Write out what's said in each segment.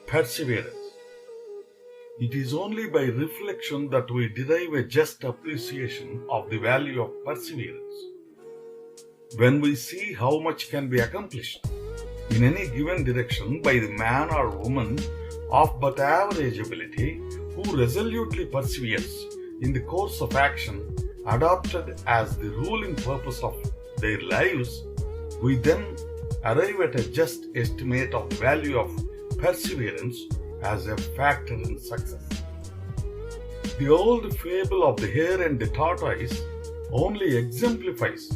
Perseverance. It is only by reflection that we derive a just appreciation of the value of perseverance. When we see how much can be accomplished in any given direction by the man or woman of but average ability who resolutely perseveres in the course of action adopted as the ruling purpose of their lives, we then arrive at a just estimate of the value of perseverance as a factor in success. The old fable of the hare and the tortoise only exemplifies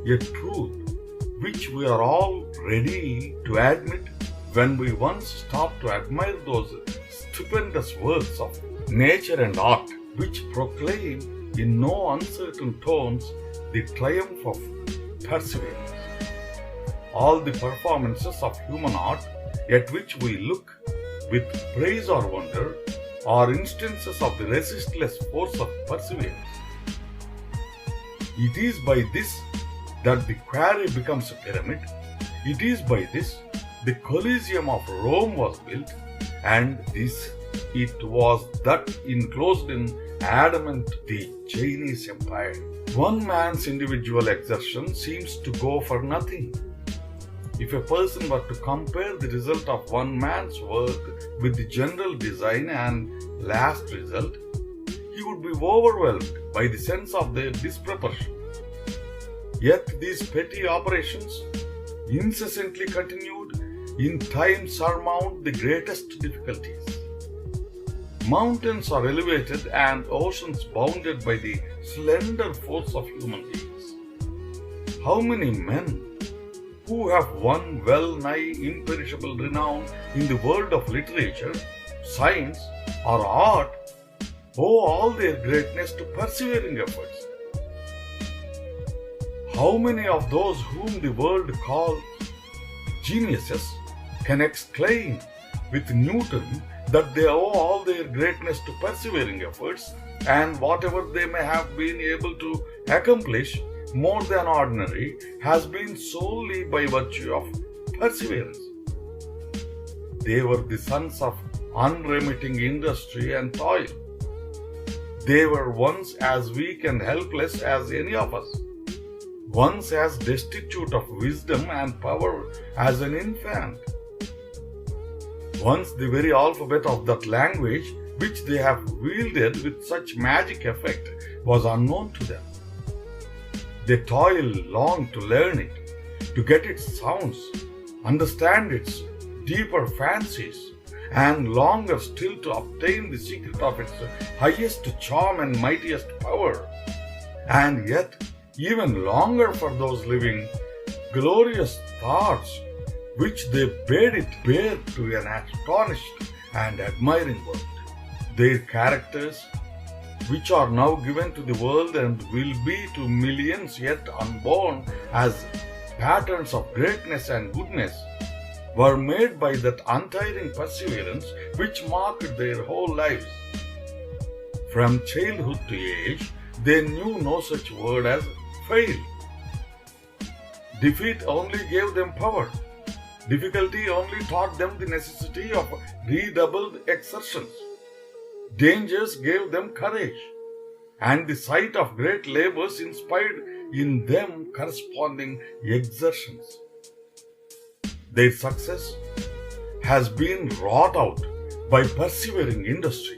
a truth which we are all ready to admit when we once stop to admire those stupendous works of nature and art which proclaim in no uncertain tones the triumph of perseverance. All the performances of human art at which we look with praise or wonder are instances of the resistless force of perseverance. It is by this that the quarry becomes a pyramid. It is by this the Colosseum of Rome was built, and it was that enclosed in adamant the Chinese Empire. One man's individual exertion seems to go for nothing. If a person were to compare the result of one man's work with the general design and last result, he would be overwhelmed by the sense of their disproportion. Yet these petty operations, incessantly continued, in time surmount the greatest difficulties. Mountains are elevated and oceans bounded by the slender force of human beings. How many men who have won well-nigh imperishable renown in the world of literature, science, or art owe all their greatness to persevering efforts? How many of those whom the world calls geniuses can exclaim with Newton that they owe all their greatness to persevering efforts, and whatever they may have been able to accomplish more than ordinary has been solely by virtue of perseverance? They were the sons of unremitting industry and toil. They were once as weak and helpless as any of us, once as destitute of wisdom and power as an infant. Once the very alphabet of that language which they have wielded with such magic effect was unknown to them. They toil long to learn it, to get its sounds, understand its deeper fancies, and longer still to obtain the secret of its highest charm and mightiest power. And yet, even longer for those living glorious thoughts which they bade it bear to an astonished and admiring world. Their characters, which are now given to the world and will be to millions yet unborn as patterns of greatness and goodness, were made by that untiring perseverance which marked their whole lives. From childhood to age, they knew no such word as fail. Defeat only gave them power. Difficulty only taught them the necessity of redoubled exertions. Dangers gave them courage, and the sight of great labors inspired in them corresponding exertions. Their success has been wrought out by persevering industry.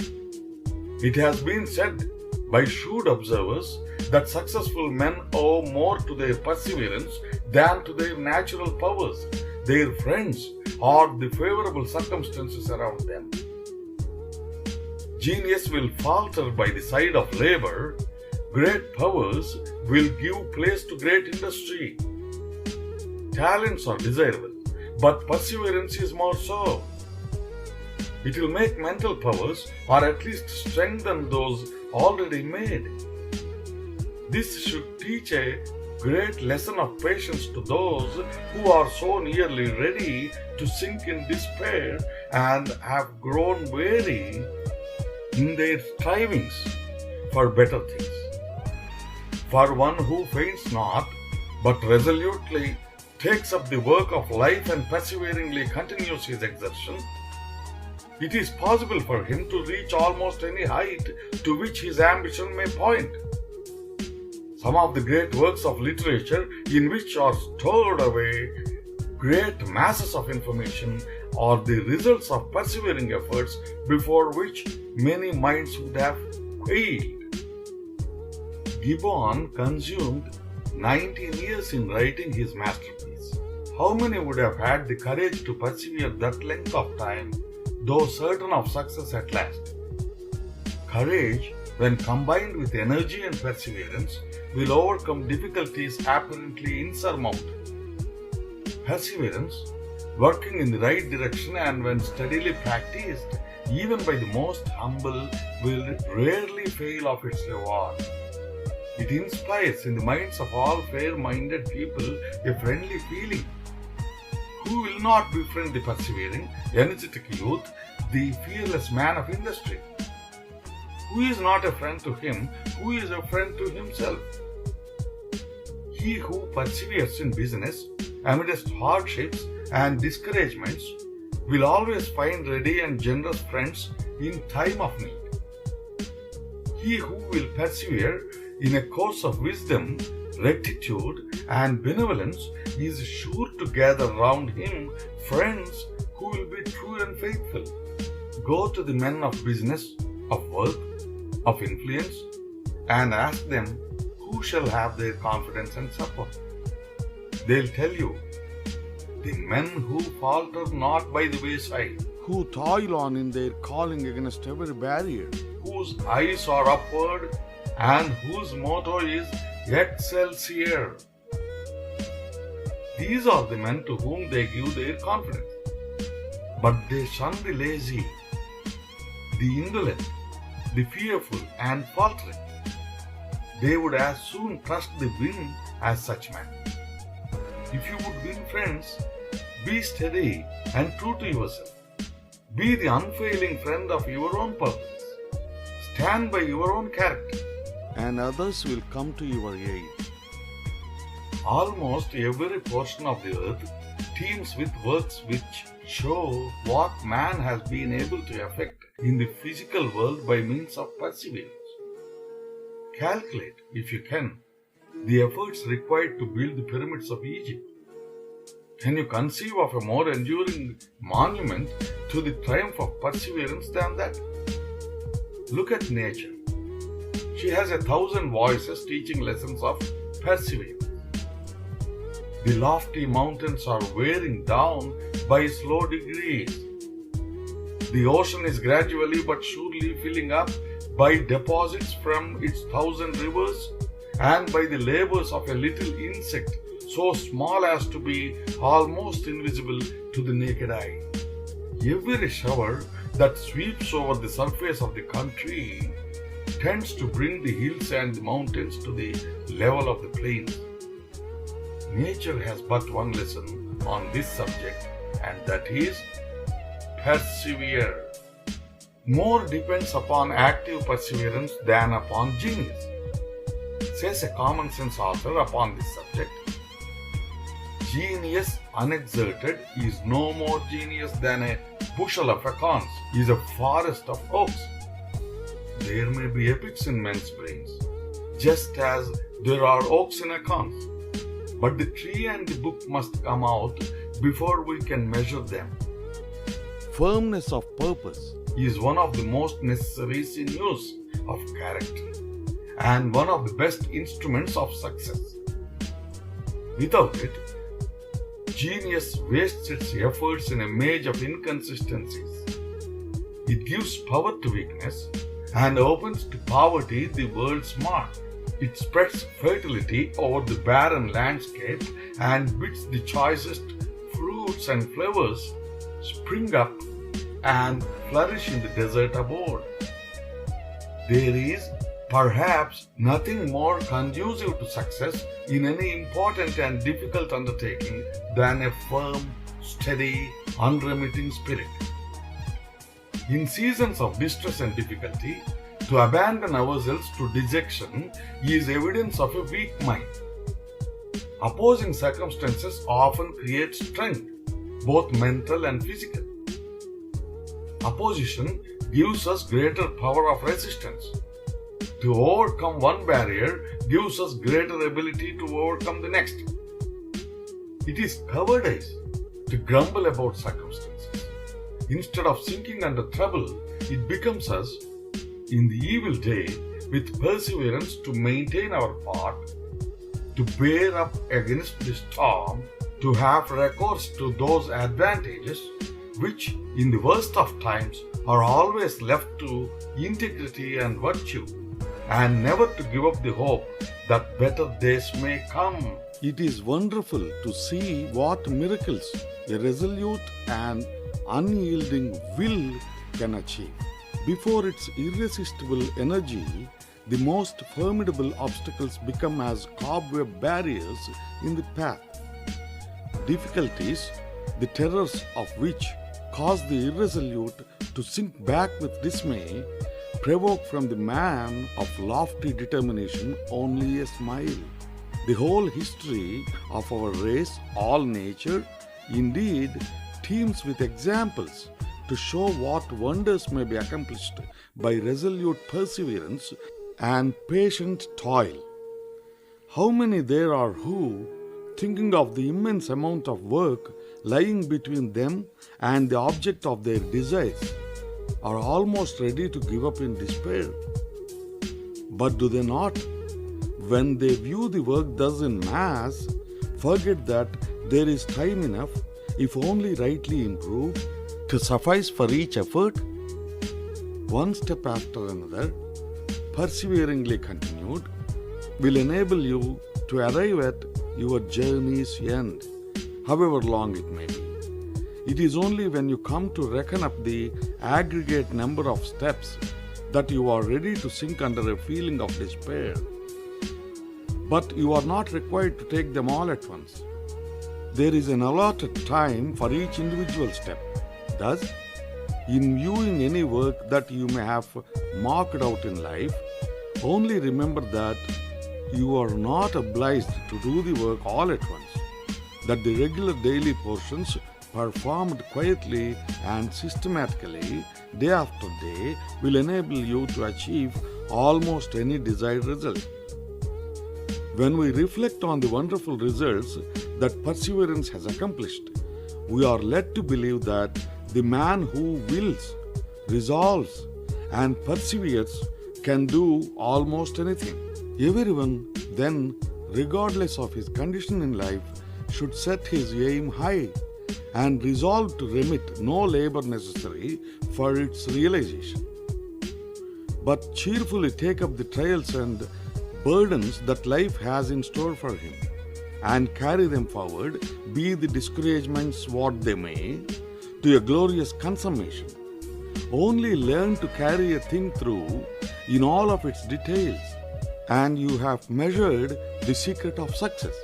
It has been said by shrewd observers that successful men owe more to their perseverance than to their natural powers, their friends, or the favorable circumstances around them. Genius will falter by the side of labor. Great powers will give place to great industry. Talents are desirable, but perseverance is more so. It will make mental powers, or at least strengthen those already made. This should teach a great lesson of patience to those who are so nearly ready to sink in despair and have grown weary in their strivings for better things. For one who faints not, but resolutely takes up the work of life and perseveringly continues his exertion, It is possible for him to reach almost any height to which his ambition may point. Some of the great works of literature in which are stored away great masses of information are the results of persevering efforts before which many minds would have failed. Gibbon consumed 19 years in writing his masterpiece. How many would have had the courage to persevere that length of time, though certain of success at last? Courage, when combined with energy and perseverance, will overcome difficulties apparently insurmountable. Perseverance, working in the right direction and when steadily practiced, even by the most humble, will rarely fail of its reward. It inspires in the minds of all fair-minded people a friendly feeling. Who will not befriend the persevering, energetic youth, the fearless man of industry? Who is not a friend to him who is a friend to himself? He who perseveres in business amidst hardships and discouragements will always find ready and generous friends in time of need. He who will persevere in a course of wisdom, rectitude, and benevolence is sure to gather round him friends who will be true and faithful. Go to the men of business, of work, of influence, and ask them who shall have their confidence and support. They'll tell you, the men who falter not by the wayside, who toil on in their calling against every barrier, whose eyes are upward and whose motto is Excelsior. These are the men to whom they give their confidence. But they shun the lazy, the indolent, the fearful and faltering. They would as soon trust the wind as such men. If you would win friends, be steady and true to yourself. Be the unfailing friend of your own purpose. Stand by your own character, and others will come to your aid. Almost every portion of the earth teems with works which show what man has been able to effect in the physical world by means of perseverance. Calculate, if you can, the efforts required to build the pyramids of Egypt. Can you conceive of a more enduring monument to the triumph of perseverance than that? Look at nature. She has 1,000 voices teaching lessons of perseverance. The lofty mountains are wearing down by slow degrees. The ocean is gradually but surely filling up by deposits from its 1,000 rivers and by the labors of a little insect so small as to be almost invisible to the naked eye. Every shower that sweeps over the surface of the country tends to bring the hills and the mountains to the level of the plains. Nature has but one lesson on this subject, and that is persevere. More depends upon active perseverance than upon genius, says a common sense author upon this subject. Genius unexerted is no more genius than a bushel of acorns is a forest of oaks. There may be epics in men's brains, just as there are oaks in acorns. But the tree and the book must come out before we can measure them. Firmness of purpose is one of the most necessary sinews of character and one of the best instruments of success. Without it, genius wastes its efforts in a maze of inconsistencies. It gives power to weakness and opens to poverty the world's mark. It spreads fertility over the barren landscape and bids the choicest fruits and flowers spring up and flourish in the desert abode. There is perhaps nothing more conducive to success in any important and difficult undertaking than a firm, steady, unremitting spirit. In seasons of distress and difficulty, to abandon ourselves to dejection is evidence of a weak mind. Opposing circumstances often create strength, both mental and physical. Opposition gives us greater power of resistance. To overcome one barrier gives us greater ability to overcome the next. It is cowardice to grumble about circumstances. Instead of sinking under trouble, it becomes us in the evil day with perseverance to maintain our part, to bear up against the storm, to have recourse to those advantages which, in the worst of times, are always left to integrity and virtue, and never to give up the hope that better days may come. It is wonderful to see what miracles a resolute and unyielding will can achieve. Before its irresistible energy, the most formidable obstacles become as cobweb barriers in the path. Difficulties, the terrors of which cause the irresolute to sink back with dismay, provoke from the man of lofty determination only a smile. The whole history of our race, all nature, indeed, teems with examples to show what wonders may be accomplished by resolute perseverance and patient toil. How many there are who, thinking of the immense amount of work lying between them and the object of their desires, are almost ready to give up in despair. But do they not, when they view the work thus in mass, forget that there is time enough, if only rightly improved, to suffice for each effort? One step after another, perseveringly continued, will enable you to arrive at your journey's end, however long it may be. It is only when you come to reckon up the aggregate number of steps that you are ready to sink under a feeling of despair. But you are not required to take them all at once. There is an allotted time for each individual step. Thus, in viewing any work that you may have marked out in life, only remember that you are not obliged to do the work all at once, that the regular daily portions performed quietly and systematically day after day will enable you to achieve almost any desired result. When we reflect on the wonderful results that perseverance has accomplished, we are led to believe that the man who wills, resolves, and perseveres can do almost anything. Everyone, then, regardless of his condition in life, should set his aim high and resolve to remit no labor necessary for its realization, but cheerfully take up the trials and burdens that life has in store for him, and carry them forward, be the discouragements what they may, to a glorious consummation. Only learn to carry a thing through in all of its details, and you have measured the secret of success.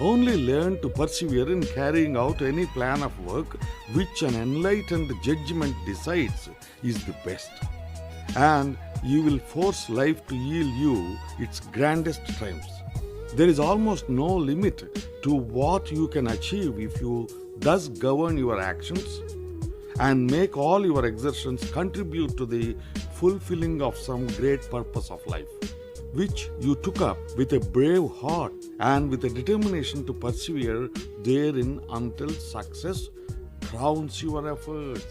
Only learn to persevere in carrying out any plan of work which an enlightened judgment decides is the best, and you will force life to yield you its grandest triumphs. There is almost no limit to what you can achieve if you thus govern your actions and make all your exertions contribute to the fulfilling of some great purpose of life, which you took up with a brave heart and with a determination to persevere therein until success crowns your efforts.